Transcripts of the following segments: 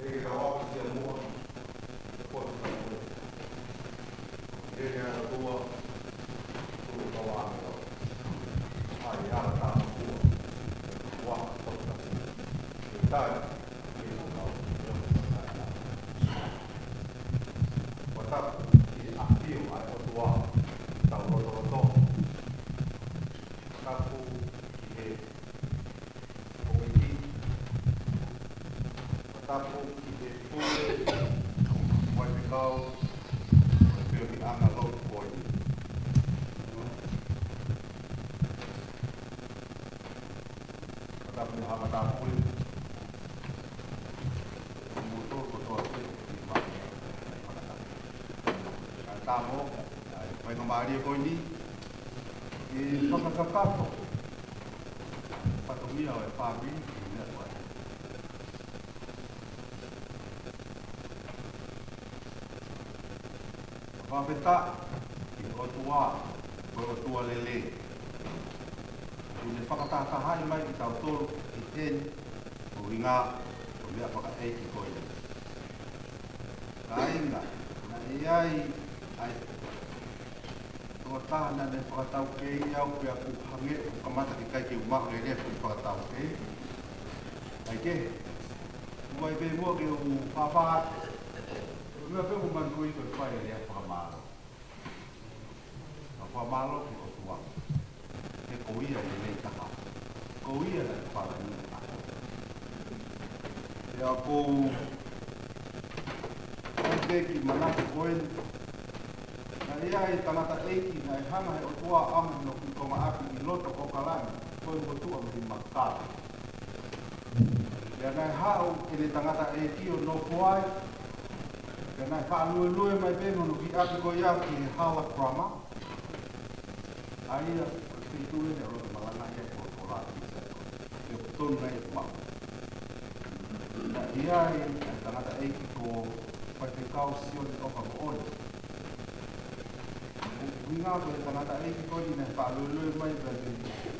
Ele estava fazendo uma coisa ele era tua lá aí ela tá na rua uma coisa tá ele não botar e aqui aí o tua tá o outro tá o tapo ki e pule mai te kau e pio ki anga lau koi tapo ni hama tapo pule muto ko toa ki maki ai tamo ai pai no mari e koi ni i whakakakato patomia o e whabi i mea koe whaweta i o tua ko o tua lele i ne whakatahai mai i tau tolu i teni o inga o mea whakaeiki koi ka inga na iai ai o tahana ne whakatau kei au pia ku hange o kamata ki kai ki umaku e refu i whakatau kei ai ke mua i pe mua ke u whawha mea pe u man kui koi whai e rea whakamaro a whamaro ki o tua ke koia i nei taha koia na i whala ni ako ea kou ke ki manaki koen na ia e tangata eiki na e hana he o tua ama no ki konga api i loto o kalani koe mo tua mi makala ia nai hao e le tangata eiki o no puai ia nai wha lue mai pēno no ki api ko ia ki he hala krama aia o te tue ne o roto malana ia ko o la ki seko e o tonu nei e mau na ia e tangata eiki ko pai te kau sioni o ka mooni Winga ko e tangata eiki koi ne whaalulue mai pēne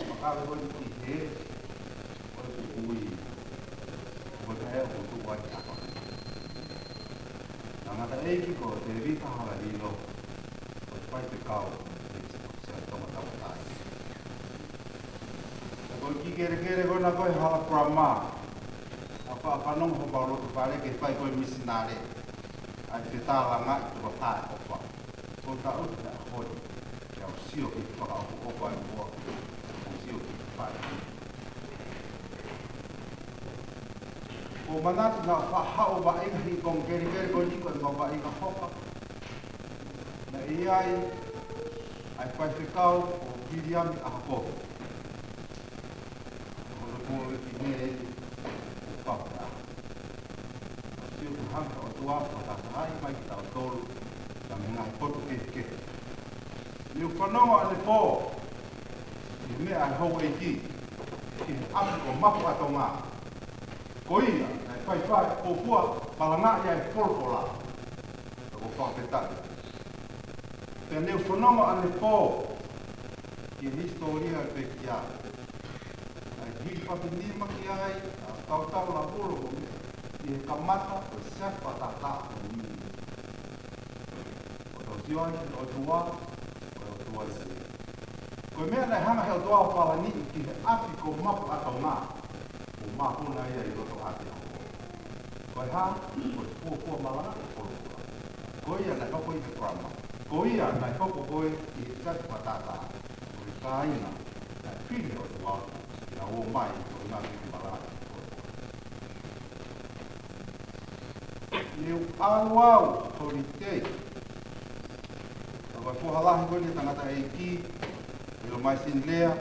makawe koi ki he o te ui ko te hea o tu wai apa tangata eiki ko te rita hala rilo o te pai te kau se a tonga tau tai ko ki kere kona koi hala prama a whanong ho pauroto whare ke pai koi misinare ai te tālanga i tu wapae o wha ko ta o te hoi ke au sio ki whakaopo o whai mua o sio ki whai ko manatu na whahao wa inga hi kong kere ko niko i wa inga hopa na iai ai whai whikau o kiriami a hako o le kua ki me e o whapea sio ki hanga o tua o tātai mai ki tau tolu na me ngai poto ke ni o whanonga ane pō i mea ai hou e ki he api o mapu atonga ko ia ai whai o pua palanga i ai polpola o whaketari te ne o whanonga ane pō ki historia e pekia ai hi whapinima ki ai a tautau la polo i he kamata o sepa tata o mini Tion o tua o tua se ko mea nei hanga he o tua o pala ni ki he api ko mapu atau ngā o mapu na ia I roto ati ko ha ko pua malanga ko ko ia nei koko I te prama ko ia nei koko koe I he tatu patata ko I kāina nei pili o tua ia o mai ko ngā ki malanga Niu aluau ko ni tei Ko halahi ko ni tangata e ki I lo mai sin lea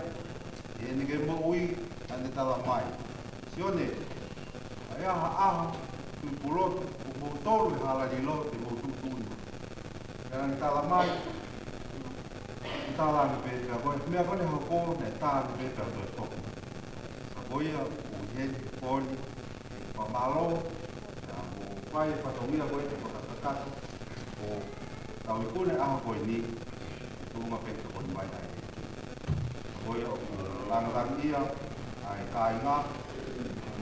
I ene ke mo ui ane tala mai Sione Ai aha Tu pulotu O mo tolu I hala ni lo Te mo tutuni Ia ni tala mai I tala ni pēpea koe Mea kone hako ne tala ni pēpea koe toku Sa koia O heni poli Pa malo Ia mo pai patomia koe Te pakatakato O Tau I kone aha koe ni, tūma pēka koe mai ai. Koe o langatang ia, ai kāinga,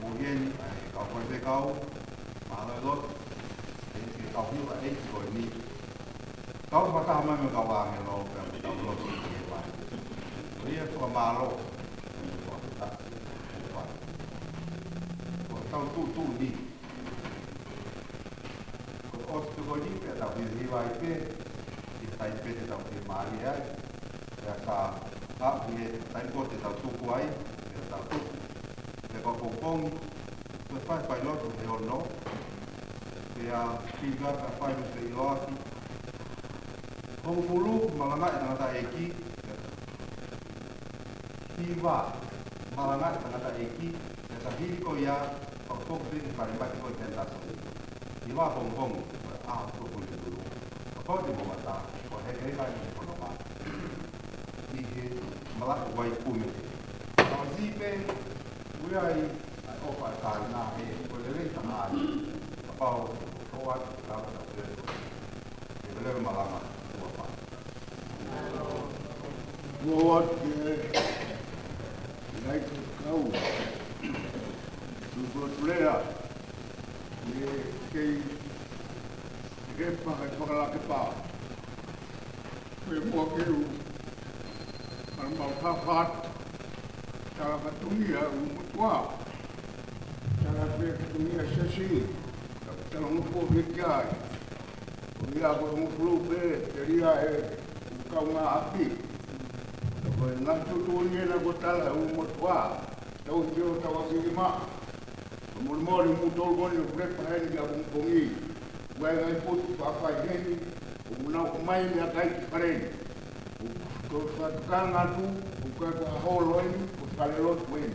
muhien, ai kau koe pekau, mahalo lot e tau hiwa e ko ni tau mata mai me ka wa me lo ka tau lo si e wa ria ko malo ko tau tu ni ko o ko ni pe tau hiwa i pe i tai pe te tau te mari ai ya ka a ni tai ko te tau tu ko ai te tau tu te ko pong te fai lot e o no te a pinga ka fai me te iloaki kong pulu malanga e tangata eki hiwa malanga e tangata eki e sa hiri ko ia o kong pini parimati ko i tenta so hiwa pong a to puli dulu ko te mo mata ko he kai kai ko no ma i he malaka wai kume ka zipe uai o pa ta na he ko le le tanga ai pau ko wa ka ta te e le malanga ko pa what like kau tu boleh ni ke pakai la ke pa me mo ke u al mau fat cara katunia mutua cara pe katunia sesi kalau mo po bikai dia ko mo flu pe teria e kau nga api ko na tu ni na ko tala u mutua tau jo tau sima mo mo mu tol mo ni pre pa ni ga mo pongi vai vai puto pa fa geni o na o mai ni akai pare ko fa kanga tu o ka ko holoi o ka le lot wen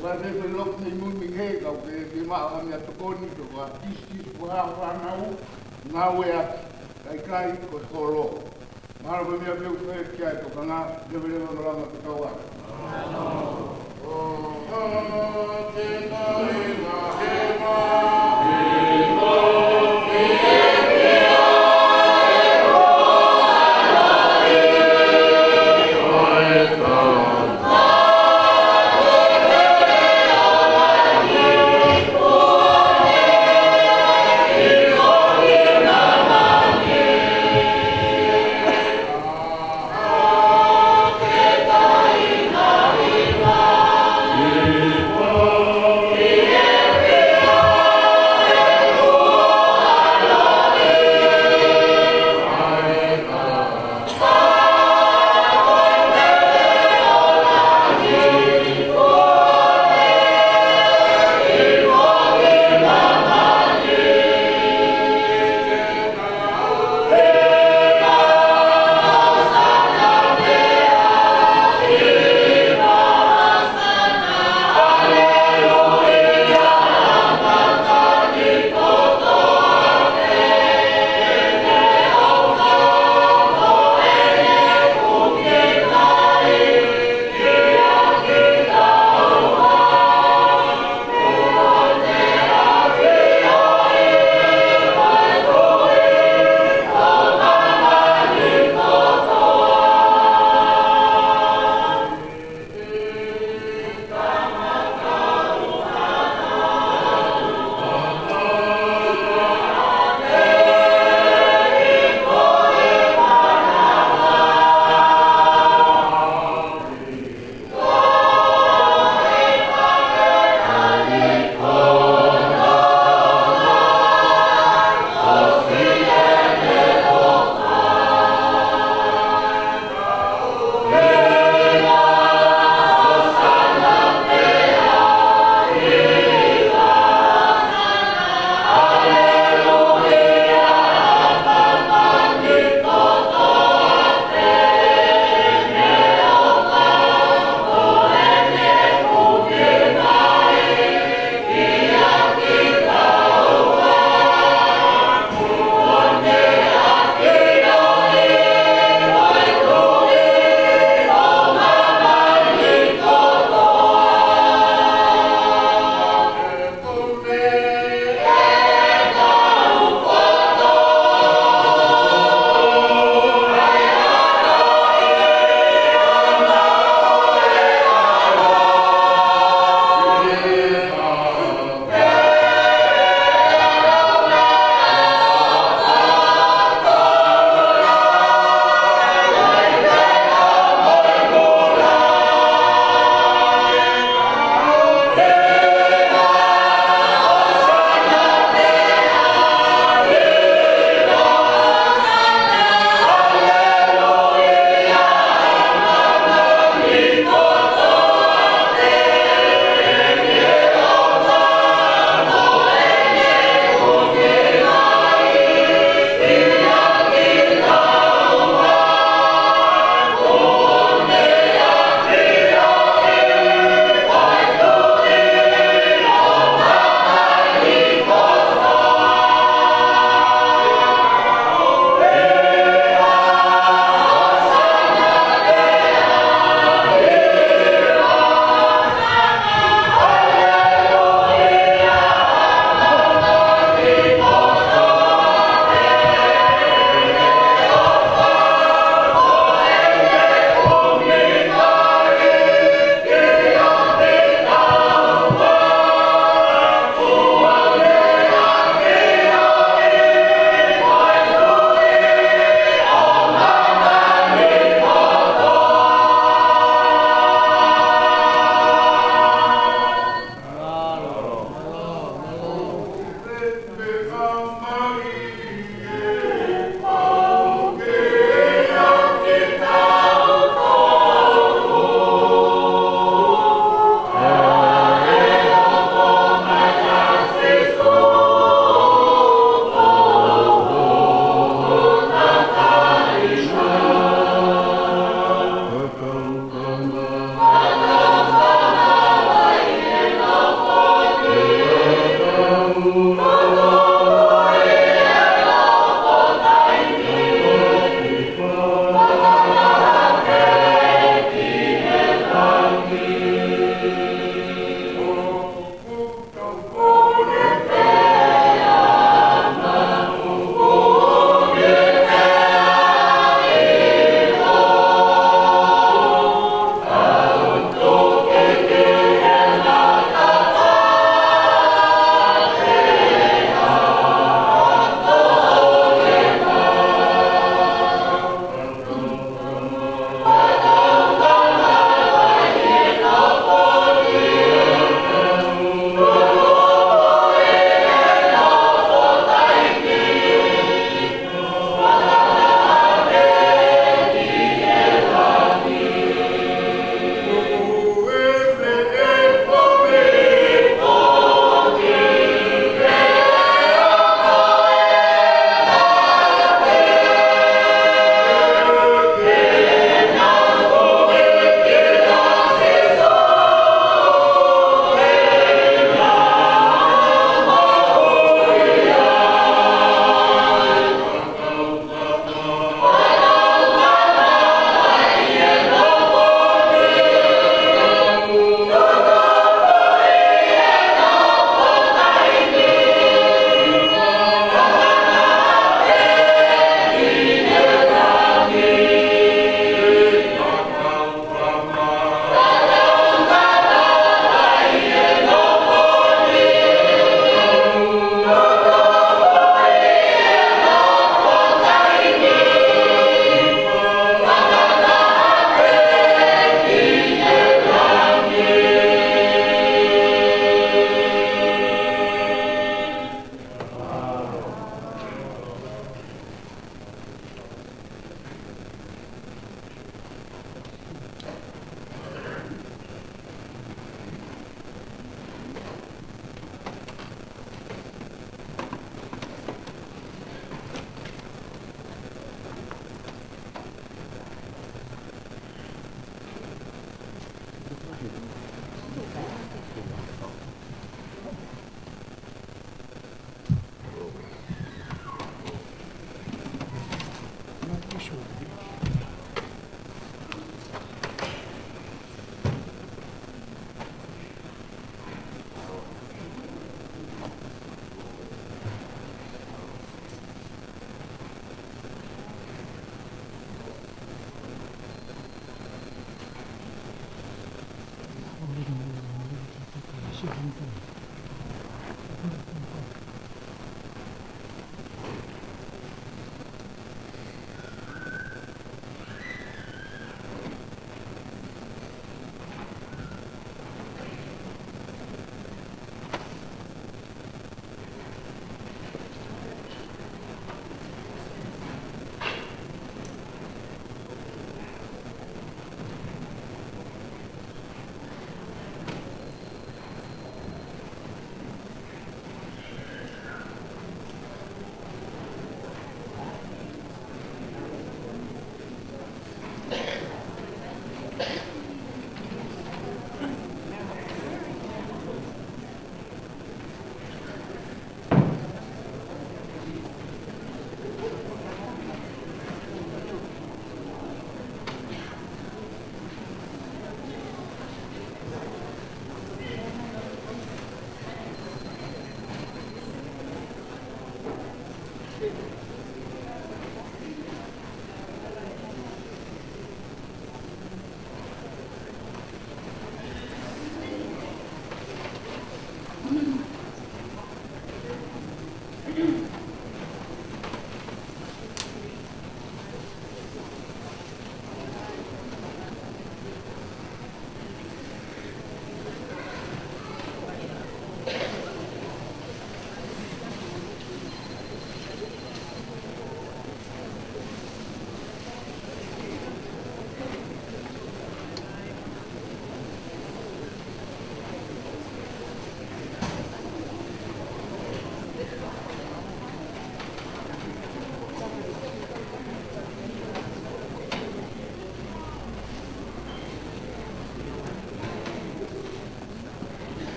wa de pe lot ni mu mi he ka ke ma a mi to ko ni to wa tis wa na u na we a kai ko holo mara be mi a be fe kia to kanga de be no la ma to wa Yeah.